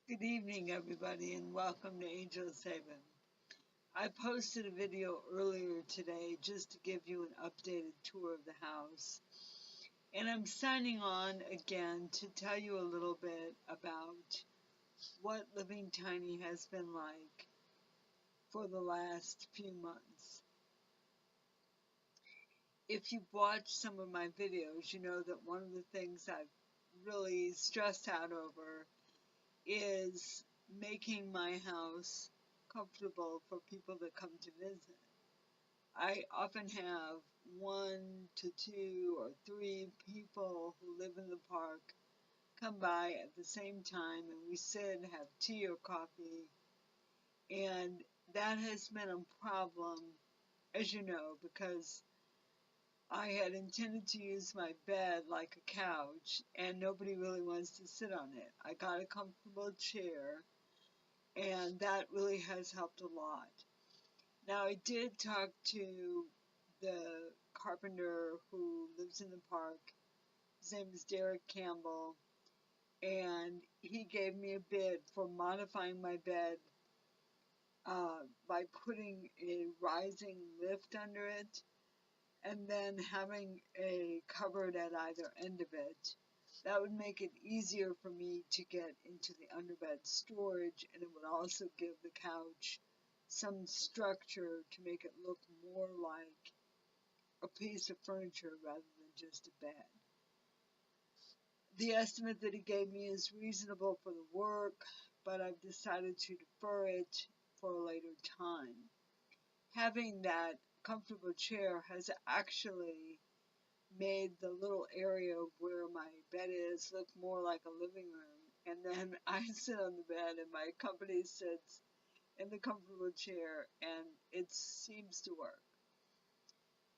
Good evening, everybody, and welcome to Angel's Haven. I posted a video earlier today just to give you an updated tour of the house. And I'm signing on again to tell you a little bit about what Living Tiny has been like for the last few months. If you've watched some of my videos, you know that one of the things I've really stressed out over is making my house comfortable for people that come to visit. I often have 1 to 2 or 3 people who live in the park come by at the same time, and we sit and have tea or coffee, and that has been a problem, as you know, because I had intended to use my bed like a couch, and nobody really wants to sit on it. I got a comfortable chair, and that really has helped a lot. Now, I did talk to the carpenter who lives in the park. His name is Derek Campbell, and he gave me a bid for modifying my bed by putting a rising lift under it and then having a cupboard at either end of it. That would make it easier for me to get into the underbed storage, and it would also give the couch some structure to make it look more like a piece of furniture rather than just a bed. The estimate that he gave me is reasonable for the work, but I've decided to defer it for a later time. Having that comfortable chair has actually made the little area where my bed is look more like a living room. And then I sit on the bed and my company sits in the comfortable chair, and it seems to work.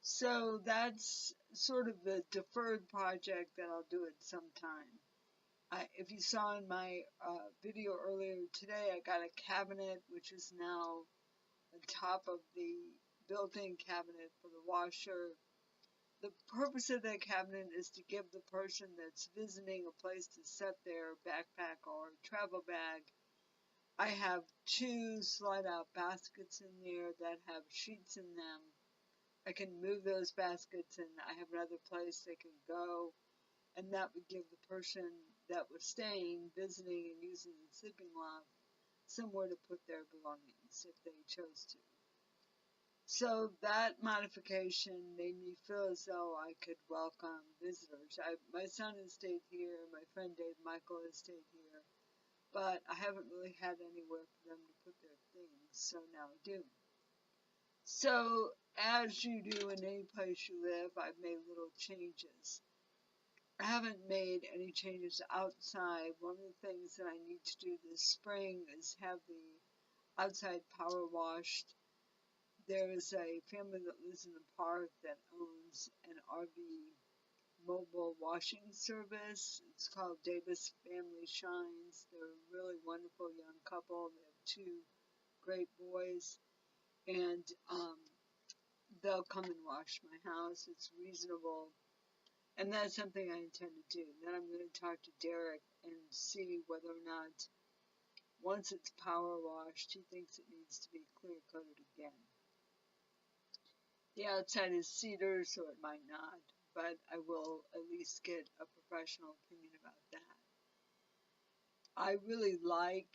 So that's sort of the deferred project that I'll do at some time. If you saw in my video earlier today, I got a cabinet which is now on top of the built-in cabinet for the washer. The purpose of that cabinet is to give the person that's visiting a place to set their backpack or travel bag. I have 2 slide-out baskets in there that have sheets in them. I can move those baskets and I have another place they can go, and that would give the person that was staying, visiting, and using the sleeping loft somewhere to put their belongings if they chose to. So that modification made me feel as though I could welcome visitors. My son has stayed here, my friend Dave Michael has stayed here, but I haven't really had anywhere for them to put their things, so now I do. So, as you do in any place you live, I've made little changes. I haven't made any changes outside. One of the things that I need to do this spring is have the outside power washed. There is a family that lives in the park that owns an RV mobile washing service. It's called Davis Family Shines. They're a really wonderful young couple. They have 2 great boys, and they'll come and wash my house. It's reasonable, and that's something I intend to do. Then I'm going to talk to Derek and see whether or not, once it's power washed, he thinks it needs to be clear coated again. The outside is cedar, so it might not, but I will at least get a professional opinion about that. I really like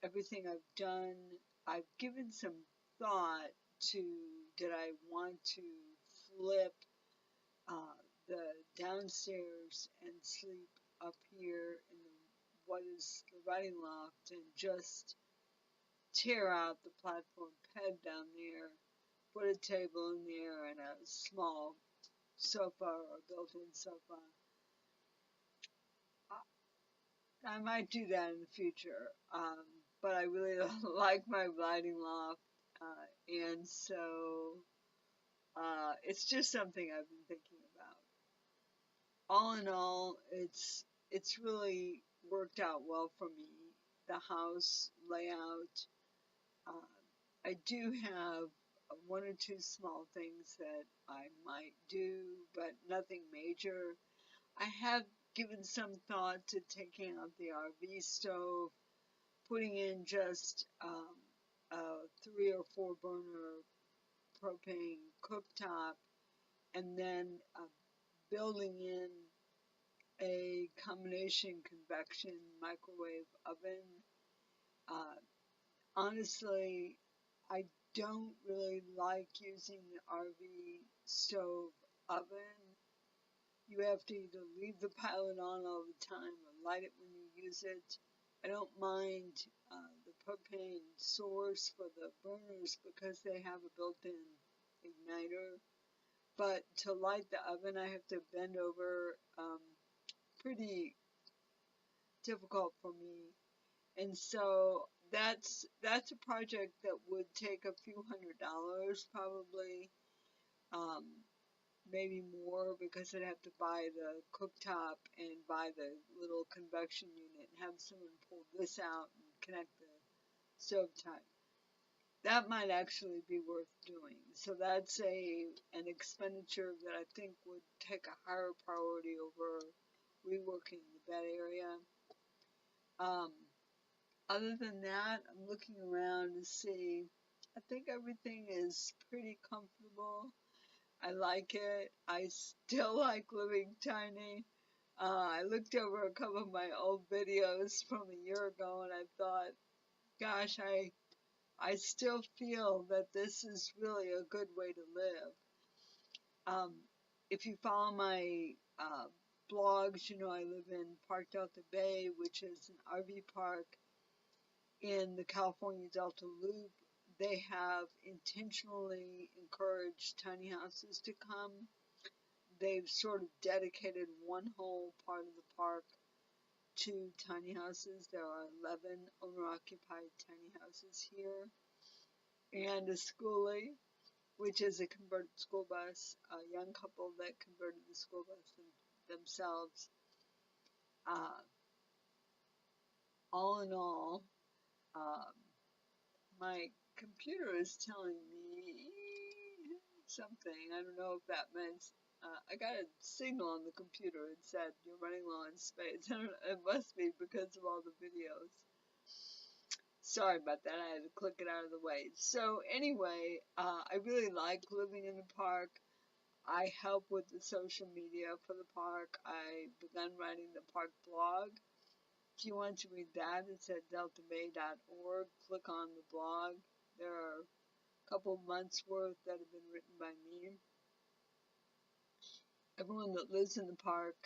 everything I've done. I've given some thought to, did I want to flip the downstairs and sleep up here in what is the writing loft, and just tear out the platform bed down there, put a table in there and a small sofa or built-in sofa. I might do that in the future, but I really like my writing loft, and so it's just something I've been thinking about. All in all, it's really worked out well for me. The house layout. Uh, I do have 1 or 2 small things that I might do, but nothing major. I have given some thought to taking out the RV stove, putting in just a 3 or 4 burner propane cooktop, and then building in a combination convection microwave oven. Honestly, I don't really like using the RV stove oven. You have to either leave the pilot on all the time or light it when you use it. I don't mind the propane source for the burners because they have a built-in igniter. But to light the oven, I have to bend over. Pretty difficult for me. And so that's a project that would take a few $100s probably, um, maybe more because I'd have to buy the cooktop and buy the little convection unit and have someone pull this out and connect the stove top. That might actually be worth doing. So that's an expenditure that I think would take a higher priority over reworking the bed area. Um, Other than that, I'm looking around to see. I think everything is pretty comfortable. I like it. I still like living tiny. I looked over a couple of my old videos from a year ago and I thought, gosh, I still feel that this is really a good way to live. If you follow my blogs, you know I live in Park Delta Bay, which is an RV park in the California Delta Loop. They have intentionally encouraged tiny houses to come. They've sort of dedicated one whole part of the park to tiny houses. There are 11 owner-occupied tiny houses here, and a schoolie, which is a converted school bus, a young couple that converted the school bus themselves. All in all, um, my computer is telling me something. I don't know if that meant I got a signal on the computer. It said you're running low on space. I don't know, it must be because of all the videos. Sorry about that. I had to click it out of the way. So anyway, I really like living in the park. I help with the social media for the park. I begun writing the park blog. If you want to read that, it's at deltabay.org. Click on the blog. There are a couple months worth that have been written by me. Everyone that lives in the park,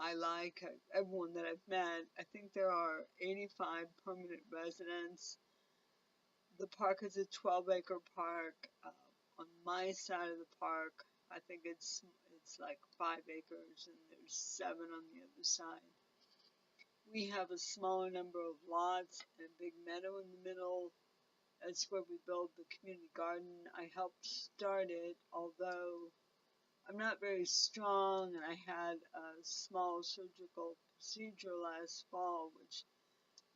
I like. Everyone that I've met, I think there are 85 permanent residents. The park is a 12-acre park. On my side of the park, I think it's like 5 acres, and there's 7 on the other side. We have a smaller number of lots and a big meadow in the middle. That's where we build the community garden. I helped start it, although I'm not very strong, and I had a small surgical procedure last fall, which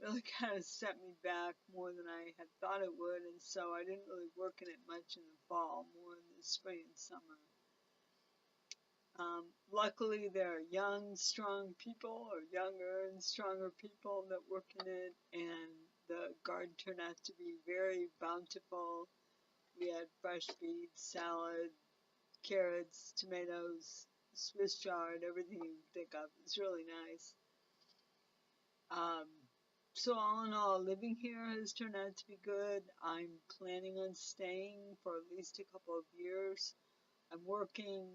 really kind of set me back more than I had thought it would, and so I didn't really work in it much in the fall, more in the spring and summer. Luckily, there are young, strong people, or younger and stronger people that work in it, and the garden turned out to be very bountiful. We had fresh beets, salad, carrots, tomatoes, Swiss chard, everything you can think of. It's really nice. So all in all, living here has turned out to be good. I'm planning on staying for at least a couple of years. I'm working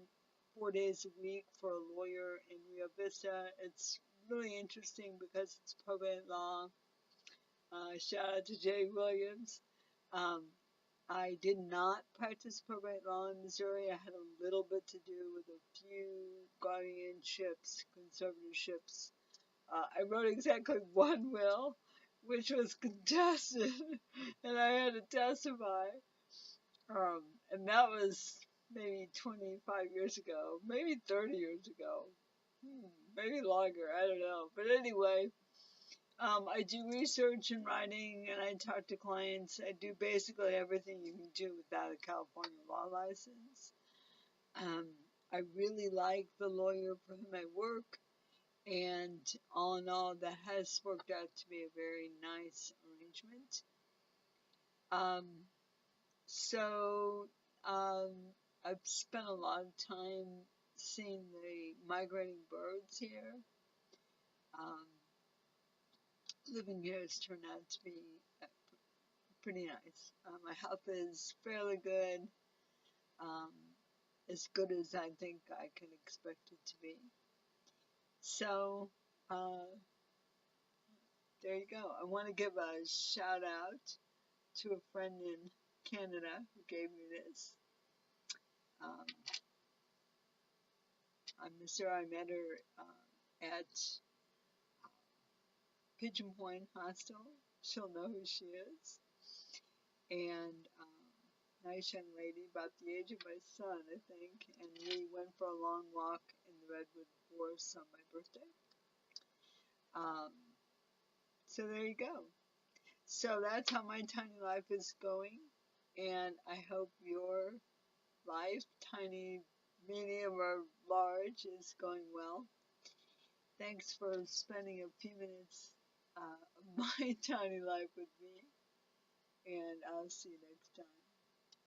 4 days a week for a lawyer in Rio Vista. It's really interesting because it's probate law. Shout out to Jay Williams. Um, I did not practice probate law in Missouri. I had a little bit to do with a few guardianships, conservatorships. I wrote exactly one will, which was contested, and I had to testify. And that was maybe 25 years ago, maybe 30 years ago, maybe longer, I don't know. But anyway, I do research and writing, and I talk to clients. I do basically everything you can do without a California law license. I really like the lawyer for whom I work. And all in all, that has worked out to be a very nice arrangement. Um, so um, I've spent a lot of time seeing the migrating birds here. Um, Living here has turned out to be pretty nice. My health is fairly good, um, as good as I think I can expect it to be. So, uh, there you go. I want to give a shout out to a friend in Canada who gave me this. Um, I miss her. I met her at Pigeon Point Hostel. She'll know who she is. And nice young lady, about the age of my son, I think. And we went for a long walk in the Redwood Forest on my birthday. Um, so there you go. So that's how my tiny life is going. And I hope your life, tiny, medium, or large, is going well. Thanks for spending a few minutes of my tiny life with me. And I'll see you next time.